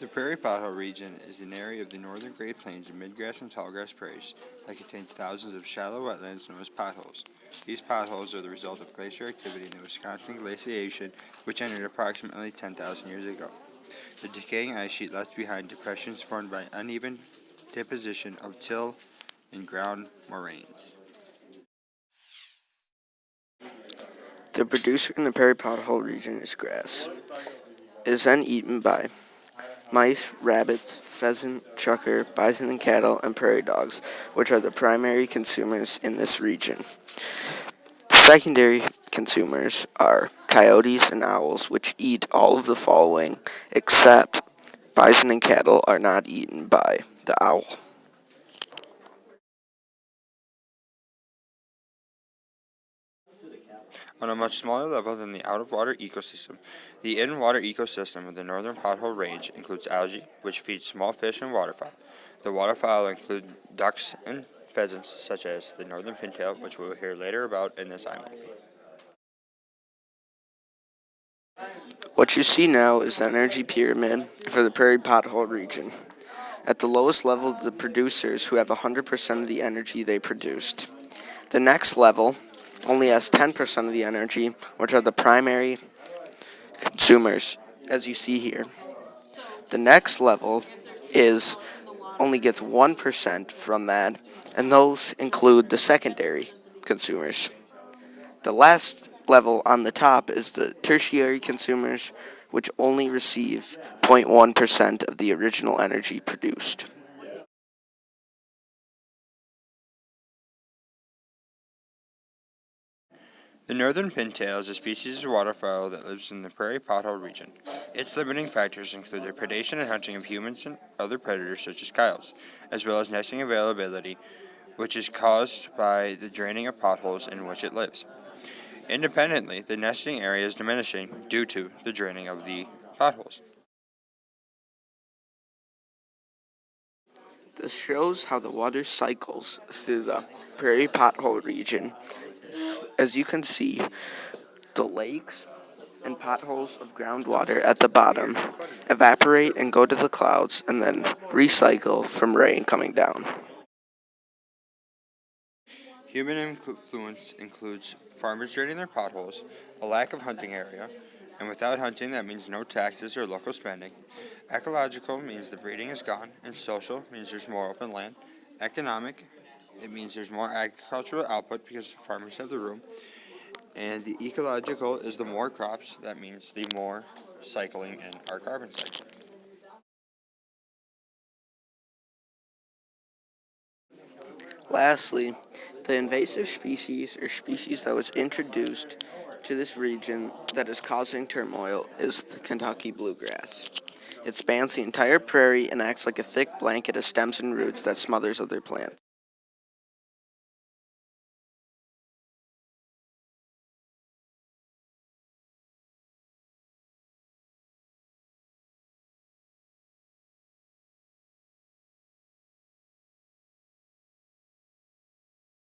The prairie pothole region is an area of the northern Great Plains of midgrass and tallgrass prairies that contains thousands of shallow wetlands known as potholes. These potholes are the result of glacier activity in the Wisconsin glaciation, which ended approximately 10,000 years ago. The decaying ice sheet left behind depressions formed by uneven deposition of till and ground moraines. The producer in the prairie pothole region is grass. It is then eaten by mice, rabbits, pheasant, chukar, bison and cattle, and prairie dogs, which are the primary consumers in this region. The secondary consumers are coyotes and owls, which eat all of the following, except bison and cattle are not eaten by the owl. On a much smaller level than the out-of-water ecosystem, the in-water ecosystem of the northern pothole range includes algae, which feeds small fish and waterfowl. The waterfowl include ducks and pheasants, such as the northern pintail, which we will hear later about in this iMovie. What you see now is the energy pyramid for the prairie pothole region. At the lowest level, the producers who have 100% of the energy they produced. The next level only has 10% of the energy, which are the primary consumers, as you see here. The next level is only gets 1% from that, and those include the secondary consumers. The last level on the top is the tertiary consumers, which only receive 0.1% of the original energy produced. The northern pintail is a species of waterfowl that lives in the prairie pothole region. Its limiting factors include the predation and hunting of humans and other predators such as coyotes, as well as nesting availability, which is caused by the draining of potholes in which it lives. Independently, the nesting area is diminishing due to the draining of the potholes. This shows how the water cycles through the prairie pothole region. As you can see, the lakes and potholes of groundwater at the bottom evaporate and go to the clouds and then recycle from rain coming down. Human influence includes farmers draining their potholes, a lack of hunting area, and without hunting that means no taxes or local spending. Ecological means the breeding is gone, and social means there's more open land. Economic, it means there's more agricultural output because farmers have the room. And the ecological is the more crops, that means the more cycling in our carbon cycle. Lastly, the invasive species or species that was introduced to this region that is causing turmoil is the Kentucky bluegrass. It spans the entire prairie and acts like a thick blanket of stems and roots that smothers other plants.